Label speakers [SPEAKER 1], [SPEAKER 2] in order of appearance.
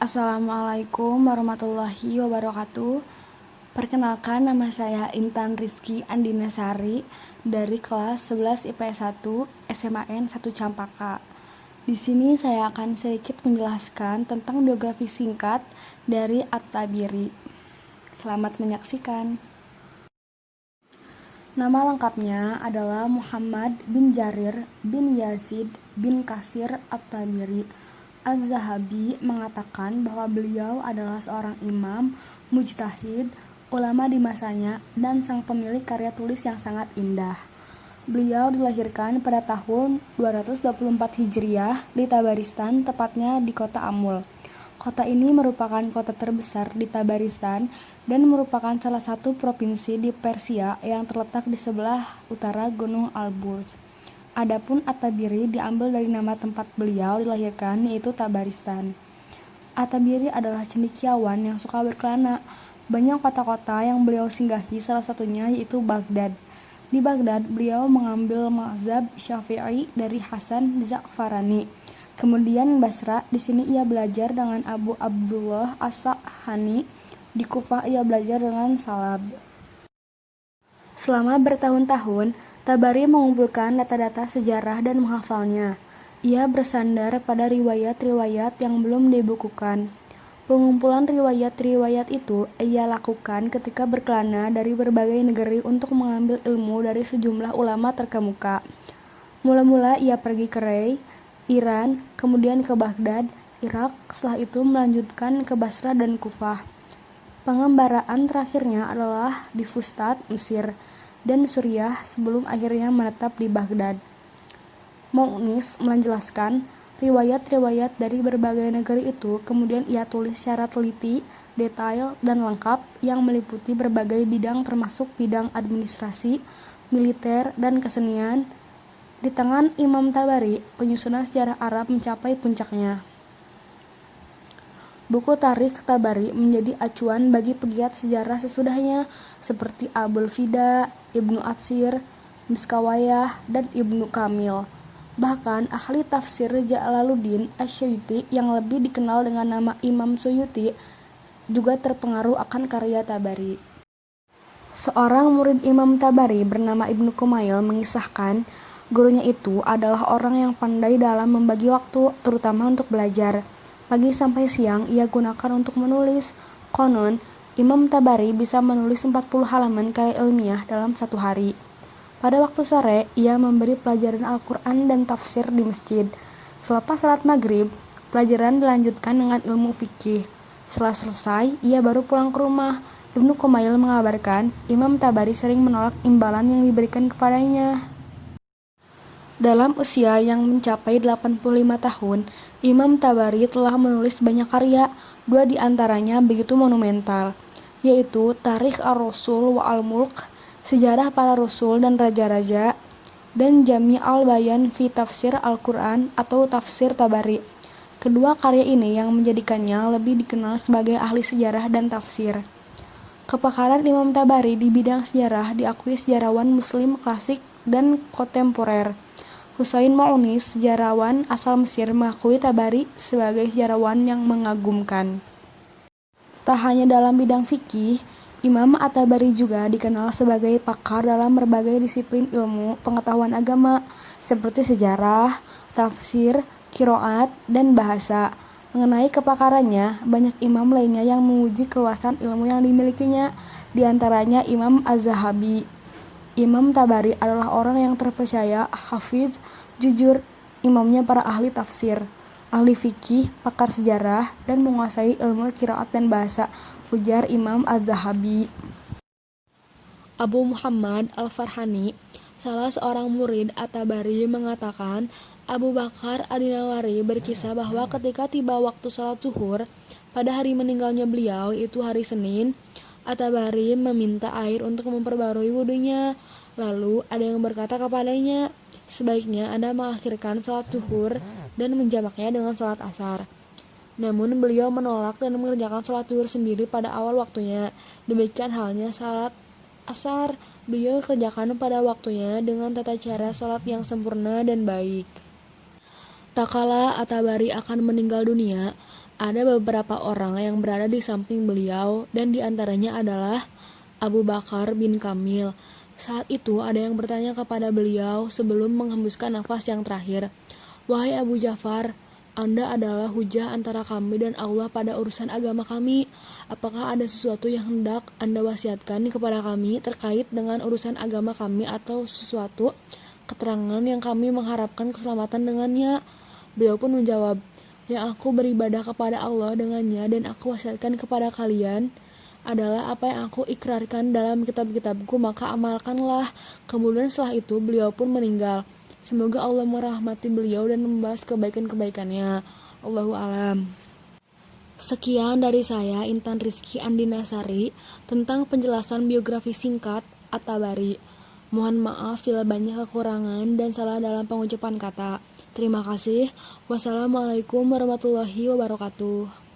[SPEAKER 1] Assalamualaikum warahmatullahi wabarakatuh. Perkenalkan, nama saya Intan Rizky Andinasari dari kelas 11 IPS 1 SMAN 1 Campaka. Di sini saya akan sedikit menjelaskan tentang biografi singkat dari At-Tabiri. Selamat menyaksikan. Nama lengkapnya adalah Muhammad bin Jarir bin Yazid bin Kasir At-Tabiri. Az-Zahabi mengatakan bahwa beliau adalah seorang imam, mujtahid, ulama di masanya, dan sang pemilik karya tulis yang sangat indah. Beliau dilahirkan pada tahun 224 Hijriah di Tabaristan, tepatnya di kota Amul. Kota ini merupakan kota terbesar di Tabaristan dan merupakan salah satu provinsi di Persia yang terletak di sebelah utara Gunung Alborz. Adapun At-Tabiri diambil dari nama tempat beliau dilahirkan, yaitu Tabaristan. At-Tabiri adalah cendekiawan yang suka berkelana. Banyak kota-kota yang beliau singgahi, salah satunya yaitu Baghdad. Di Baghdad, beliau mengambil mazhab Syafi'i dari Hasan Za'farani. Kemudian Basra, di sini ia belajar dengan Abu Abdullah As-Sahani. Di Kufah ia belajar dengan Salab. Selama bertahun-tahun, Tabari mengumpulkan data-data sejarah dan menghafalnya. Ia bersandar pada riwayat-riwayat yang belum dibukukan. Pengumpulan riwayat-riwayat itu ia lakukan ketika berkelana dari berbagai negeri untuk mengambil ilmu dari sejumlah ulama terkemuka. Mula-mula ia pergi ke Rey, Iran, kemudian ke Baghdad, Irak, setelah itu melanjutkan ke Basra dan Kufah. Pengembaraan terakhirnya adalah di Fustat, Mesir, dan Suriah sebelum akhirnya menetap di Baghdad. Mu'nis menjelaskan, riwayat-riwayat dari berbagai negeri itu kemudian ia tulis secara teliti, detail, dan lengkap yang meliputi berbagai bidang termasuk bidang administrasi, militer, dan kesenian. Di tangan Imam Tabari, penyusunan sejarah Arab mencapai puncaknya. Buku Tarikh Tabari menjadi acuan bagi pegiat sejarah sesudahnya seperti Abul Fida, Ibnu Atsir, Miskawayah, dan Ibnu Kamil. Bahkan ahli tafsir Jalaluddin Asy-Syuuti yang lebih dikenal dengan nama Imam Suyuti juga terpengaruh akan karya Tabari. Seorang murid Imam Tabari bernama Ibnu Kumail mengisahkan, gurunya itu adalah orang yang pandai dalam membagi waktu, terutama untuk belajar. Pagi sampai siang ia gunakan untuk menulis. Konon, Imam Tabari bisa menulis 40 halaman karya ilmiah dalam satu hari. Pada waktu sore, ia memberi pelajaran Al-Quran dan tafsir di masjid. Selepas salat maghrib, pelajaran dilanjutkan dengan ilmu fikih. Setelah selesai, ia baru pulang ke rumah. Ibnu Kumail mengabarkan, Imam Tabari sering menolak imbalan yang diberikan kepadanya. Dalam usia yang mencapai 85 tahun, Imam Tabari telah menulis banyak karya, 2 di antaranya begitu monumental, yaitu Tarikh Ar-Rasul wa Al-Mulk, Sejarah Para Rasul dan Raja-Raja, dan Jami' al-Bayan fi Tafsir Al-Quran atau Tafsir Tabari. Kedua karya ini yang menjadikannya lebih dikenal sebagai ahli sejarah dan tafsir. Kepakaran Imam Tabari di bidang sejarah diakui sejarawan muslim klasik dan kontemporer. Husain Mu'nis, sejarawan asal Mesir, mengakui Tabari sebagai sejarawan yang mengagumkan. Tak hanya dalam bidang fikih, Imam At-Tabari juga dikenal sebagai pakar dalam berbagai disiplin ilmu pengetahuan agama, seperti sejarah, tafsir, qiraat, dan bahasa. Mengenai kepakarannya, banyak imam lainnya yang menguji keluasan ilmu yang dimilikinya, di antaranya Imam Az-Zahabi. Imam Tabari adalah orang yang terpercaya, hafiz, jujur, imamnya para ahli tafsir, ahli fikih, pakar sejarah, dan menguasai ilmu qiraat dan bahasa, ujar Imam Az-Zahabi. Abu Muhammad Al-Farhani, salah seorang murid At-Tabari, mengatakan Abu Bakar Ad-Dinawari berkisah bahwa ketika tiba waktu salat zuhur pada hari meninggalnya beliau, yaitu hari Senin, At-Tabari meminta air untuk memperbarui wudunya. Lalu ada yang berkata kepadanya, sebaiknya Anda mengakhirkan salat zuhur dan menjamaknya dengan salat asar. Namun beliau menolak dan mengerjakan salat zuhur sendiri pada awal waktunya. Demikian halnya salat asar, beliau kerjakan pada waktunya dengan tata cara salat yang sempurna dan baik. Tak kala At-Tabari akan meninggal dunia, Ada beberapa orang yang berada di samping beliau dan diantaranya adalah Abu Bakar bin Kamil. Saat itu ada yang bertanya kepada beliau sebelum menghembuskan nafas yang terakhir. Wahai Abu Ja'far, Anda adalah hujah antara kami dan Allah pada urusan agama kami. Apakah ada sesuatu yang hendak Anda wasiatkan kepada kami terkait dengan urusan agama kami atau sesuatu keterangan yang kami mengharapkan keselamatan dengannya? Beliau pun menjawab, yang aku beribadah kepada Allah dengannya dan aku wasiatkan kepada kalian adalah apa yang aku ikrarkan dalam kitab-kitabku, maka amalkanlah. Kemudian setelah itu beliau pun meninggal. Semoga Allah merahmati beliau dan membalas kebaikan-kebaikannya. Allahu alam. Sekian dari saya, Intan Rizky Andinasari, tentang penjelasan biografi singkat At-Tabari. Mohon maaf bila banyak kekurangan dan salah dalam pengucapan kata. Terima kasih. Wassalamualaikum warahmatullahi wabarakatuh.